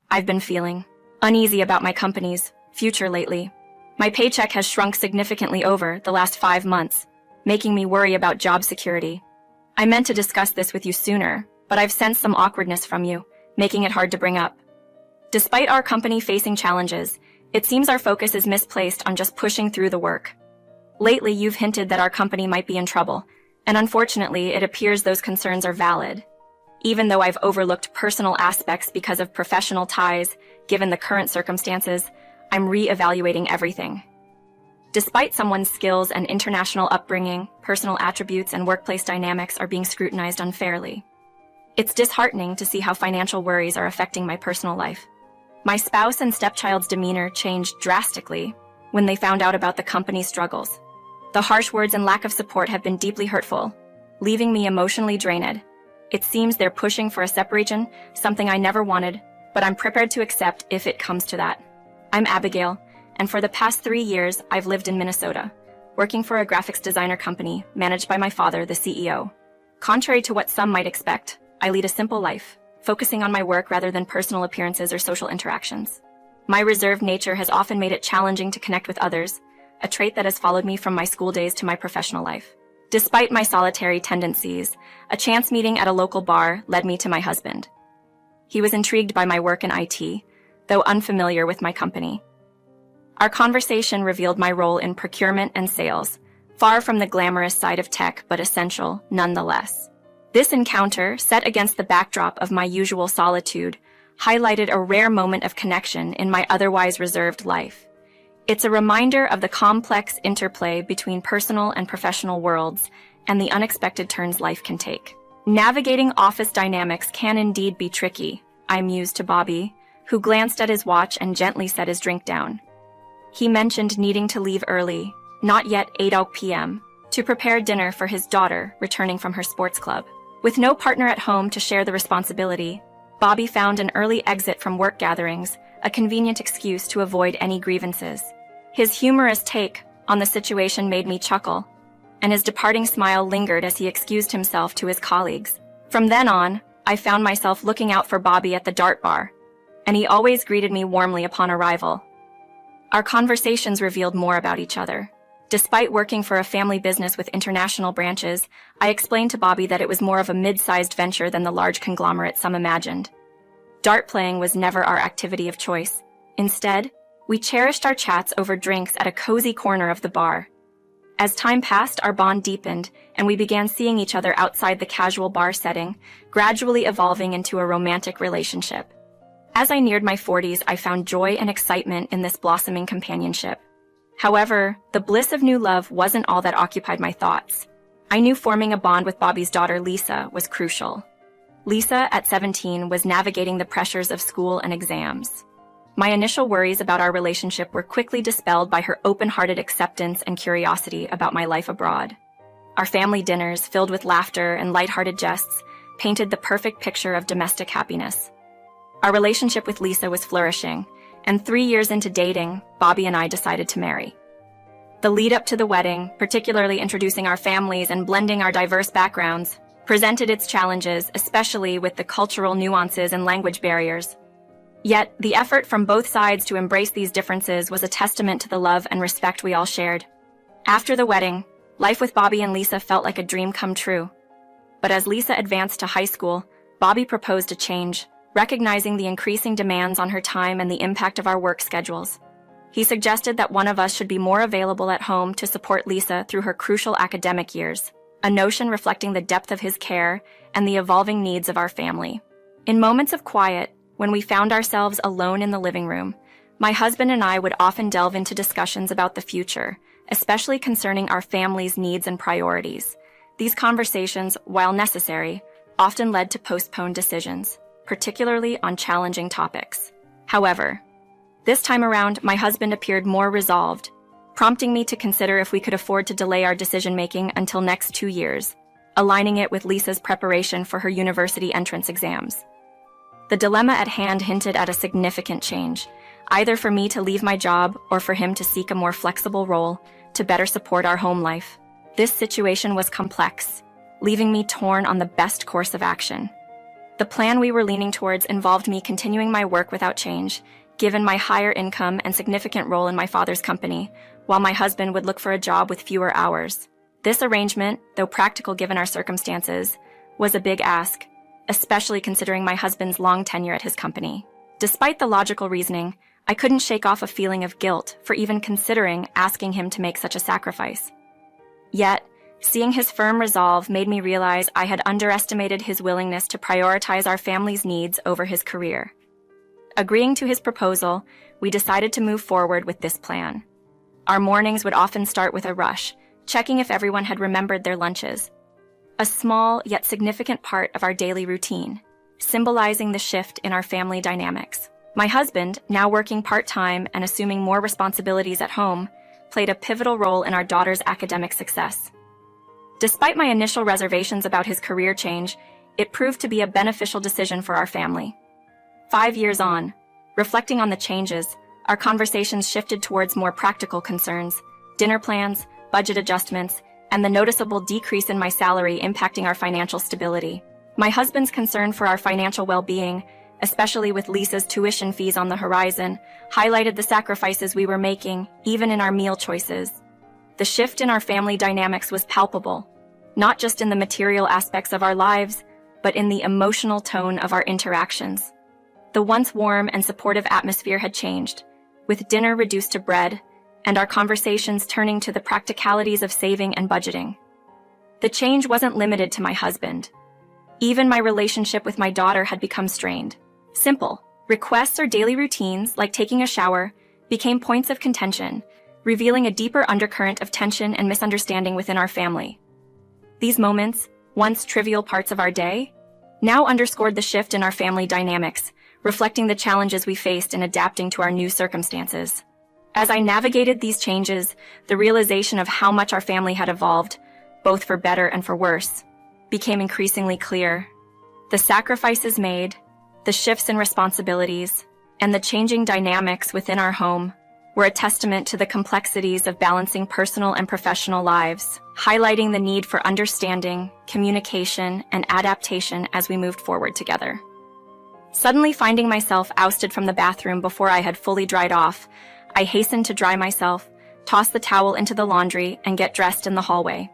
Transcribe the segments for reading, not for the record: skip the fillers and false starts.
I've been feeling uneasy about my company's future lately. My paycheck has shrunk significantly over the last 5 months, making me worry about job security. I meant to discuss this with you sooner, but I've sensed some awkwardness from you, making it hard to bring up. Despite our company facing challenges, it seems our focus is misplaced on just pushing through the work. Lately, you've hinted that our company might be in trouble, and unfortunately, it appears those concerns are valid. Even though I've overlooked personal aspects because of professional ties, given the current circumstances, I'm re-evaluating everything. Despite someone's skills and international upbringing, personal attributes and workplace dynamics are being scrutinized unfairly. It's disheartening to see how financial worries are affecting my personal life. My spouse and stepchild's demeanor changed drastically when they found out about the company's struggles. The harsh words and lack of support have been deeply hurtful, leaving me emotionally drained. It seems they're pushing for a separation, something I never wanted, but I'm prepared to accept if it comes to that. I'm Abigail, and for the past 3 years, I've lived in Minnesota, working for a graphics designer company managed by my father, the CEO. Contrary to what some might expect, I lead a simple life, focusing on my work rather than personal appearances or social interactions. My reserved nature has often made it challenging to connect with others, a trait that has followed me from my school days to my professional life. Despite my solitary tendencies, a chance meeting at a local bar led me to my husband. He was intrigued by my work in IT, though unfamiliar with my company. Our conversation revealed my role in procurement and sales, far from the glamorous side of tech, but essential nonetheless. This encounter, set against the backdrop of my usual solitude, highlighted a rare moment of connection in my otherwise reserved life. It's a reminder of the complex interplay between personal and professional worlds and the unexpected turns life can take. Navigating office dynamics can indeed be tricky, I mused to Bobby, who glanced at his watch and gently set his drink down. He mentioned needing to leave early, not yet 8 p.m., to prepare dinner for his daughter returning from her sports club. With no partner at home to share the responsibility, Bobby found an early exit from work gatherings, a convenient excuse to avoid any grievances. His humorous take on the situation made me chuckle, and his departing smile lingered as he excused himself to his colleagues. From then on, I found myself looking out for Bobby at the dart bar, and he always greeted me warmly upon arrival. Our conversations revealed more about each other. Despite working for a family business with international branches, I explained to Bobby that it was more of a mid-sized venture than the large conglomerate some imagined. Dart playing was never our activity of choice. Instead, we cherished our chats over drinks at a cozy corner of the bar. As time passed, our bond deepened, and we began seeing each other outside the casual bar setting, gradually evolving into a romantic relationship. As I neared my 40s, I found joy and excitement in this blossoming companionship. However, the bliss of new love wasn't all that occupied my thoughts. I knew forming a bond with Bobby's daughter, Lisa, was crucial. Lisa, at 17, was navigating the pressures of school and exams. My initial worries about our relationship were quickly dispelled by her open-hearted acceptance and curiosity about my life abroad. Our family dinners, filled with laughter and lighthearted jests, painted the perfect picture of domestic happiness. Our relationship with Lisa was flourishing, and 3 years into dating, Bobby and I decided to marry. The lead-up to the wedding, particularly introducing our families and blending our diverse backgrounds, presented its challenges, especially with the cultural nuances and language barriers. Yet, the effort from both sides to embrace these differences was a testament to the love and respect we all shared. After the wedding, life with Bobby and Lisa felt like a dream come true. But as Lisa advanced to high school, Bobby proposed a change, recognizing the increasing demands on her time and the impact of our work schedules. He suggested that one of us should be more available at home to support Lisa through her crucial academic years, a notion reflecting the depth of his care and the evolving needs of our family. In moments of quiet, when we found ourselves alone in the living room, my husband and I would often delve into discussions about the future, especially concerning our family's needs and priorities. These conversations, while necessary, often led to postponed decisions, particularly on challenging topics. However, this time around, my husband appeared more resolved, prompting me to consider if we could afford to delay our decision-making until next 2 years, aligning it with Lisa's preparation for her university entrance exams. The dilemma at hand hinted at a significant change, either for me to leave my job or for him to seek a more flexible role to better support our home life. This situation was complex, leaving me torn on the best course of action. The plan we were leaning towards involved me continuing my work without change, given my higher income and significant role in my father's company, while my husband would look for a job with fewer hours. This arrangement, though practical given our circumstances, was a big ask, especially considering my husband's long tenure at his company. Despite the logical reasoning, I couldn't shake off a feeling of guilt for even considering asking him to make such a sacrifice. Yet, seeing his firm resolve made me realize I had underestimated his willingness to prioritize our family's needs over his career. Agreeing to his proposal, we decided to move forward with this plan. Our mornings would often start with a rush, checking if everyone had remembered their lunches. A small yet significant part of our daily routine, symbolizing the shift in our family dynamics. My husband, now working part-time and assuming more responsibilities at home, played a pivotal role in our daughter's academic success. Despite my initial reservations about his career change, it proved to be a beneficial decision for our family. 5 years on, reflecting on the changes, our conversations shifted towards more practical concerns, dinner plans, budget adjustments, and the noticeable decrease in my salary impacting our financial stability. My husband's concern for our financial well-being, especially with Lisa's tuition fees on the horizon, highlighted the sacrifices we were making, even in our meal choices. The shift in our family dynamics was palpable, not just in the material aspects of our lives, but in the emotional tone of our interactions. The once warm and supportive atmosphere had changed, with dinner reduced to bread, and our conversations turning to the practicalities of saving and budgeting. The change wasn't limited to my husband. Even my relationship with my daughter had become strained. Simple requests or daily routines, like taking a shower, became points of contention, revealing a deeper undercurrent of tension and misunderstanding within our family. These moments, once trivial parts of our day, now underscored the shift in our family dynamics, reflecting the challenges we faced in adapting to our new circumstances. As I navigated these changes, the realization of how much our family had evolved, both for better and for worse, became increasingly clear. The sacrifices made, the shifts in responsibilities, and the changing dynamics within our home were a testament to the complexities of balancing personal and professional lives, highlighting the need for understanding, communication, and adaptation as we moved forward together. Suddenly finding myself ousted from the bathroom before I had fully dried off, I hastened to dry myself, toss the towel into the laundry, and get dressed in the hallway.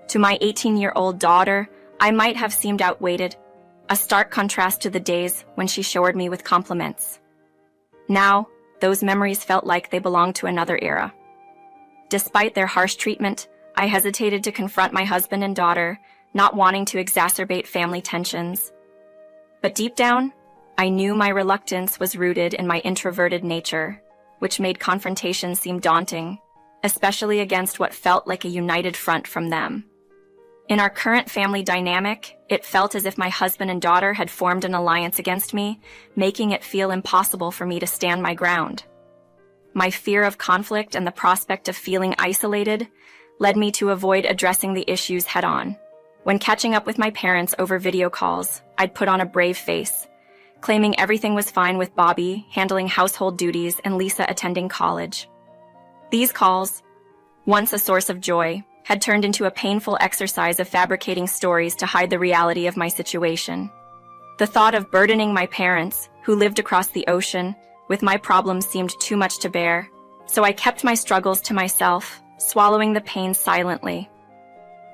To my 18-year-old daughter, I might have seemed outweighed, a stark contrast to the days when she showered me with compliments. Now, those memories felt like they belonged to another era. Despite their harsh treatment, I hesitated to confront my husband and daughter, not wanting to exacerbate family tensions. But deep down, I knew my reluctance was rooted in my introverted nature, which made confrontation seem daunting, especially against what felt like a united front from them. In our current family dynamic, it felt as if my husband and daughter had formed an alliance against me, making it feel impossible for me to stand my ground. My fear of conflict and the prospect of feeling isolated led me to avoid addressing the issues head-on. When catching up with my parents over video calls, I'd put on a brave face, claiming everything was fine with Bobby handling household duties and Lisa attending college. These calls, once a source of joy, had turned into a painful exercise of fabricating stories to hide the reality of my situation. The thought of burdening my parents, who lived across the ocean, with my problems seemed too much to bear, so I kept my struggles to myself, swallowing the pain silently.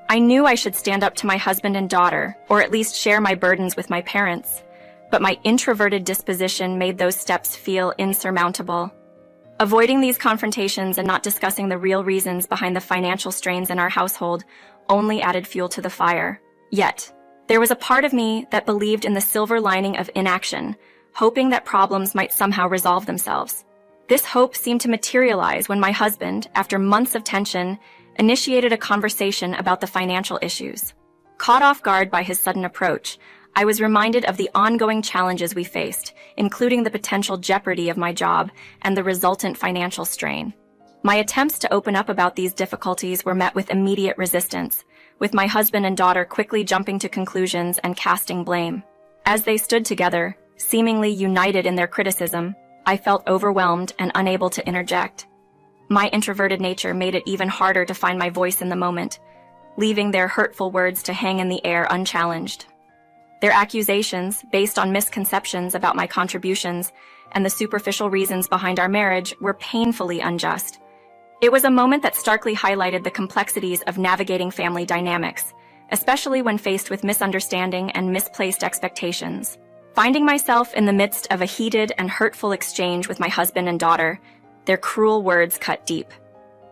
I knew I should stand up to my husband and daughter, or at least share my burdens with my parents, but my introverted disposition made those steps feel insurmountable. Avoiding these confrontations and not discussing the real reasons behind the financial strains in our household only added fuel to the fire. Yet, there was a part of me that believed in the silver lining of inaction, hoping that problems might somehow resolve themselves. This hope seemed to materialize when my husband, after months of tension, initiated a conversation about the financial issues. Caught off guard by his sudden approach, I was reminded of the ongoing challenges we faced, including the potential jeopardy of my job and the resultant financial strain. My attempts to open up about these difficulties were met with immediate resistance, with my husband and daughter quickly jumping to conclusions and casting blame. As they stood together, seemingly united in their criticism, I felt overwhelmed and unable to interject. My introverted nature made it even harder to find my voice in the moment, leaving their hurtful words to hang in the air unchallenged. Their accusations, based on misconceptions about my contributions and the superficial reasons behind our marriage, were painfully unjust. It was a moment that starkly highlighted the complexities of navigating family dynamics, especially when faced with misunderstanding and misplaced expectations. Finding myself in the midst of a heated and hurtful exchange with my husband and daughter, their cruel words cut deep.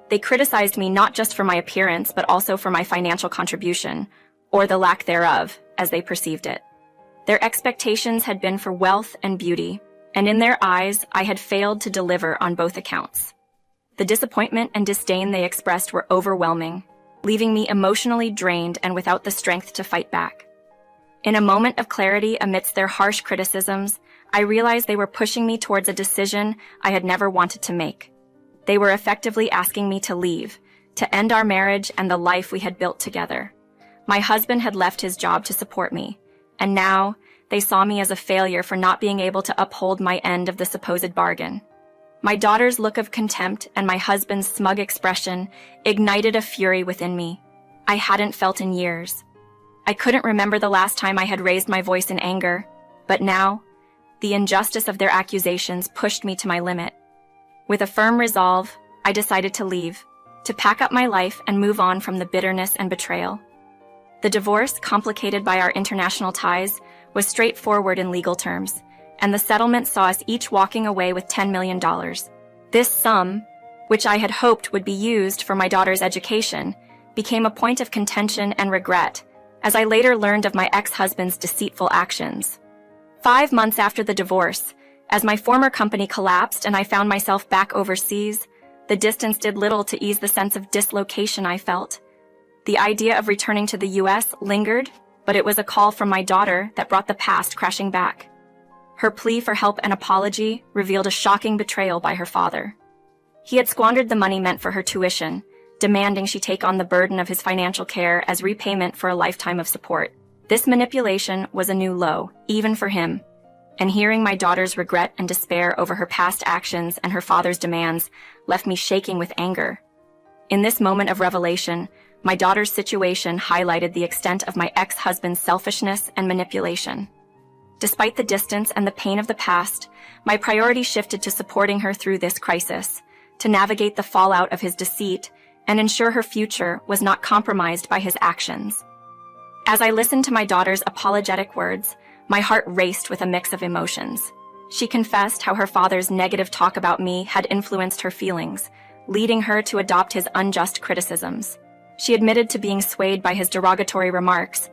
They criticized me not just for my appearance, but also for my financial contribution, or the lack thereof, as they perceived it. Their expectations had been for wealth and beauty, and in their eyes, I had failed to deliver on both accounts. The disappointment and disdain they expressed were overwhelming, leaving me emotionally drained and without the strength to fight back. In a moment of clarity amidst their harsh criticisms, I realized they were pushing me towards a decision I had never wanted to make. They were effectively asking me to leave, to end our marriage and the life we had built together. My husband had left his job to support me, and now they saw me as a failure for not being able to uphold my end of the supposed bargain. My daughter's look of contempt and my husband's smug expression ignited a fury within me I hadn't felt in years. I couldn't remember the last time I had raised my voice in anger, but now, the injustice of their accusations pushed me to my limit. With a firm resolve, I decided to leave, to pack up my life and move on from the bitterness and betrayal. The divorce, complicated by our international ties, was straightforward in legal terms, and the settlement saw us each walking away with $10 million. This sum, which I had hoped would be used for my daughter's education, became a point of contention and regret, as I later learned of my ex-husband's deceitful actions. 5 months after the divorce, as my former company collapsed and I found myself back overseas, the distance did little to ease the sense of dislocation I felt. The idea of returning to the U.S. lingered, but it was a call from my daughter that brought the past crashing back. Her plea for help and apology revealed a shocking betrayal by her father. He had squandered the money meant for her tuition, demanding she take on the burden of his financial care as repayment for a lifetime of support. This manipulation was a new low, even for him, and hearing my daughter's regret and despair over her past actions and her father's demands left me shaking with anger. In this moment of revelation, my daughter's situation highlighted the extent of my ex-husband's selfishness and manipulation. Despite the distance and the pain of the past, my priority shifted to supporting her through this crisis, to navigate the fallout of his deceit and ensure her future was not compromised by his actions. As I listened to my daughter's apologetic words, my heart raced with a mix of emotions. She confessed how her father's negative talk about me had influenced her feelings, leading her to adopt his unjust criticisms. She admitted to being swayed by his derogatory remarks,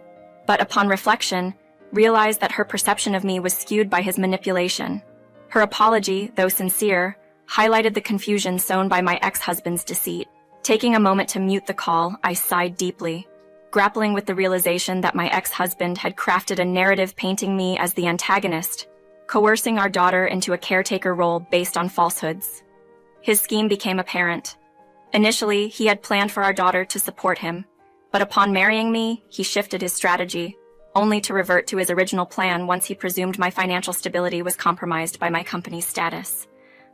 but upon reflection, realized that her perception of me was skewed by his manipulation. Her apology, though sincere, highlighted the confusion sown by my ex-husband's deceit. Taking a moment to mute the call, I sighed deeply, grappling with the realization that my ex-husband had crafted a narrative painting me as the antagonist, coercing our daughter into a caretaker role based on falsehoods. His scheme became apparent. Initially, he had planned for our daughter to support him, but upon marrying me, he shifted his strategy, only to revert to his original plan once he presumed my financial stability was compromised by my company's status.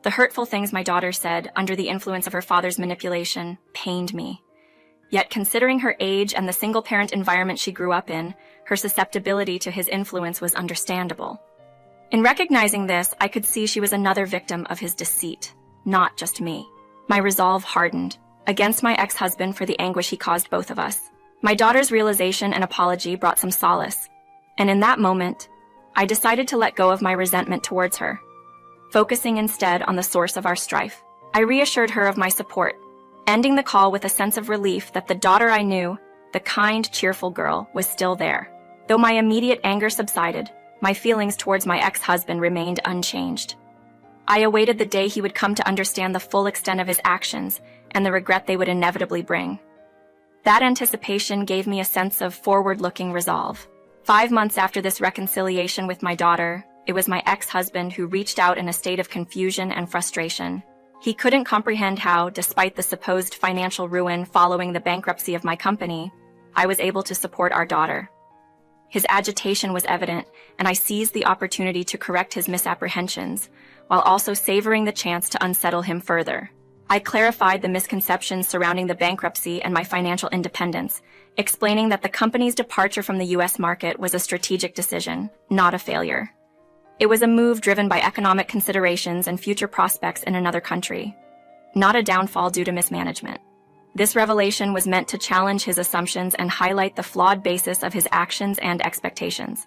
The hurtful things my daughter said, under the influence of her father's manipulation, pained me. Yet considering her age and the single-parent environment she grew up in, her susceptibility to his influence was understandable. In recognizing this, I could see she was another victim of his deceit, not just me. My resolve hardened, against my ex-husband for the anguish he caused both of us. My daughter's realization and apology brought some solace, and in that moment, I decided to let go of my resentment towards her, focusing instead on the source of our strife. I reassured her of my support, ending the call with a sense of relief that the daughter I knew, the kind, cheerful girl, was still there. Though my immediate anger subsided, my feelings towards my ex-husband remained unchanged. I awaited the day he would come to understand the full extent of his actions and the regret they would inevitably bring. That anticipation gave me a sense of forward-looking resolve. 5 months after this reconciliation with my daughter, it was my ex-husband who reached out in a state of confusion and frustration. He couldn't comprehend how, despite the supposed financial ruin following the bankruptcy of my company, I was able to support our daughter. His agitation was evident, and I seized the opportunity to correct his misapprehensions, while also savoring the chance to unsettle him further. I clarified the misconceptions surrounding the bankruptcy and my financial independence, explaining that the company's departure from the US market was a strategic decision, not a failure. It was a move driven by economic considerations and future prospects in another country, not a downfall due to mismanagement. This revelation was meant to challenge his assumptions and highlight the flawed basis of his actions and expectations.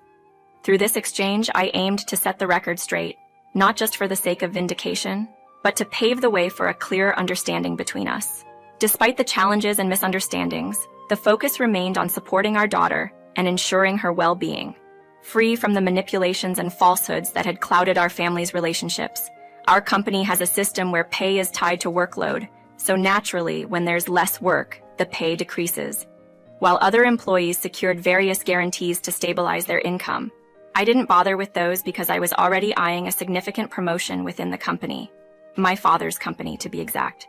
Through this exchange, I aimed to set the record straight, not just for the sake of vindication, but to pave the way for a clearer understanding between us. Despite the challenges and misunderstandings, the focus remained on supporting our daughter and ensuring her well-being. Free from the manipulations and falsehoods that had clouded our family's relationships, our company has a system where pay is tied to workload, so naturally, when there's less work, the pay decreases. While other employees secured various guarantees to stabilize their income, I didn't bother with those because I was already eyeing a significant promotion within the company. My father's company, to be exact.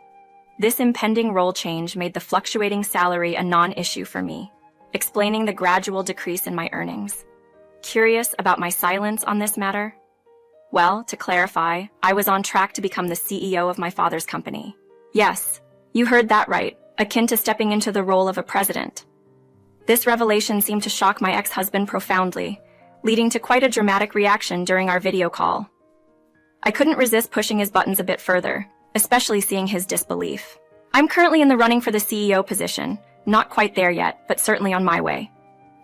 This impending role change made the fluctuating salary a non-issue for me, explaining the gradual decrease in my earnings. Curious about my silence on this matter? Well, to clarify, I was on track to become the CEO of my father's company. Yes, you heard that right, akin to stepping into the role of a president. This revelation seemed to shock my ex-husband profoundly, leading to quite a dramatic reaction during our video call. I couldn't resist pushing his buttons a bit further, especially seeing his disbelief. I'm currently in the running for the CEO position, not quite there yet, but certainly on my way.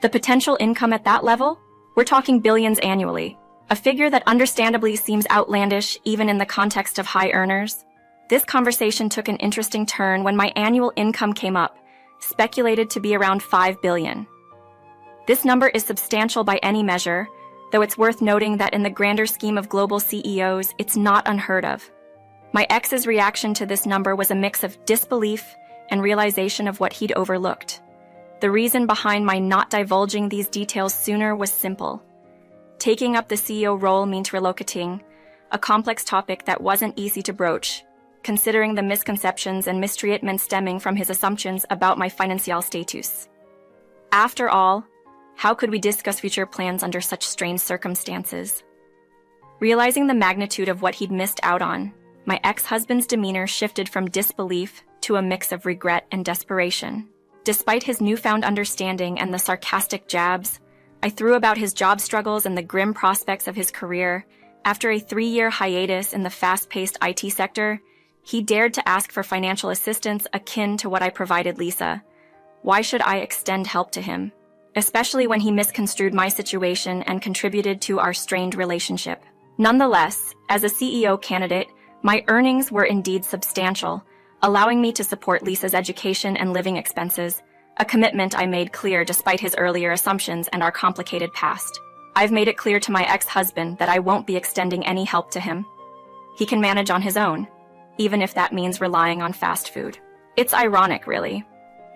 The potential income at that level? We're talking billions annually, a figure that understandably seems outlandish even in the context of high earners. This conversation took an interesting turn when my annual income came up, speculated to be around $5 billion. This number is substantial by any measure, though it's worth noting that in the grander scheme of global CEOs, it's not unheard of. My ex's reaction to this number was a mix of disbelief and realization of what he'd overlooked. The reason behind my not divulging these details sooner was simple. Taking up the CEO role means relocating, a complex topic that wasn't easy to broach, considering the misconceptions and mistreatment stemming from his assumptions about my financial status. After all, how could we discuss future plans under such strained circumstances? Realizing the magnitude of what he'd missed out on, my ex-husband's demeanor shifted from disbelief to a mix of regret and desperation. Despite his newfound understanding and the sarcastic jabs, I threw about his job struggles and the grim prospects of his career. After a 3-year hiatus in the fast-paced IT sector, he dared to ask for financial assistance akin to what I provided Lisa. Why should I extend help to him? Especially when he misconstrued my situation and contributed to our strained relationship. Nonetheless, as a CEO candidate, my earnings were indeed substantial, allowing me to support Lisa's education and living expenses, a commitment I made clear despite his earlier assumptions and our complicated past. I've made it clear to my ex-husband that I won't be extending any help to him. He can manage on his own, even if that means relying on fast food. It's ironic, really.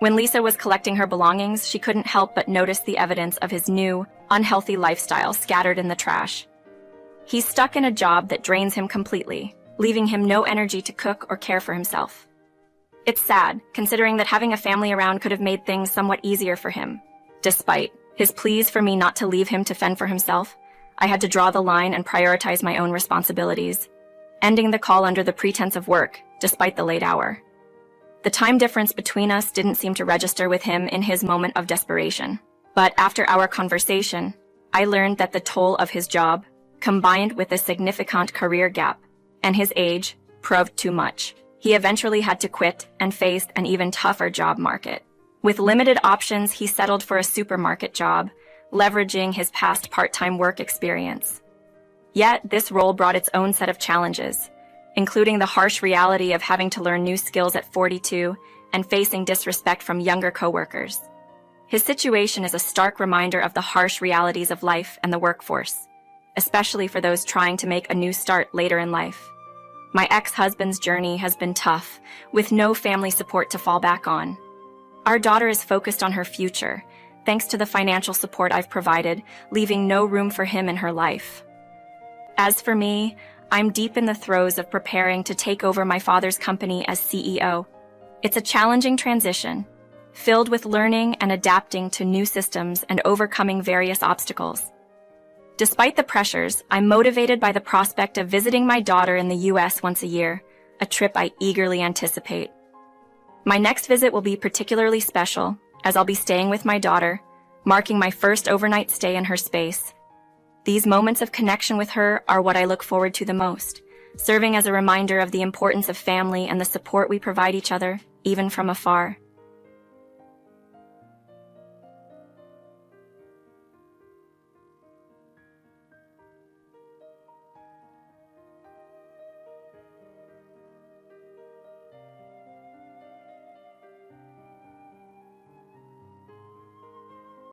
When Lisa was collecting her belongings, she couldn't help but notice the evidence of his new, unhealthy lifestyle scattered in the trash. He's stuck in a job that drains him completely, leaving him no energy to cook or care for himself. It's sad, considering that having a family around could have made things somewhat easier for him. Despite his pleas for me not to leave him to fend for himself, I had to draw the line and prioritize my own responsibilities, ending the call under the pretense of work, despite the late hour. The time difference between us didn't seem to register with him in his moment of desperation. But after our conversation, I learned that the toll of his job, combined with a significant career gap, and his age, proved too much. He eventually had to quit and faced an even tougher job market. With limited options, he settled for a supermarket job, leveraging his past part-time work experience. Yet, this role brought its own set of challenges, including the harsh reality of having to learn new skills at 42 and facing disrespect from younger coworkers. His situation is a stark reminder of the harsh realities of life and the workforce, especially for those trying to make a new start later in life. My ex-husband's journey has been tough, with no family support to fall back on. Our daughter is focused on her future, thanks to the financial support I've provided, leaving no room for him in her life. As for me, I'm deep in the throes of preparing to take over my father's company as CEO. It's a challenging transition, filled with learning and adapting to new systems and overcoming various obstacles. Despite the pressures, I'm motivated by the prospect of visiting my daughter in the US once a year, a trip I eagerly anticipate. My next visit will be particularly special, as I'll be staying with my daughter, marking my first overnight stay in her space. These moments of connection with her are what I look forward to the most, serving as a reminder of the importance of family and the support we provide each other, even from afar.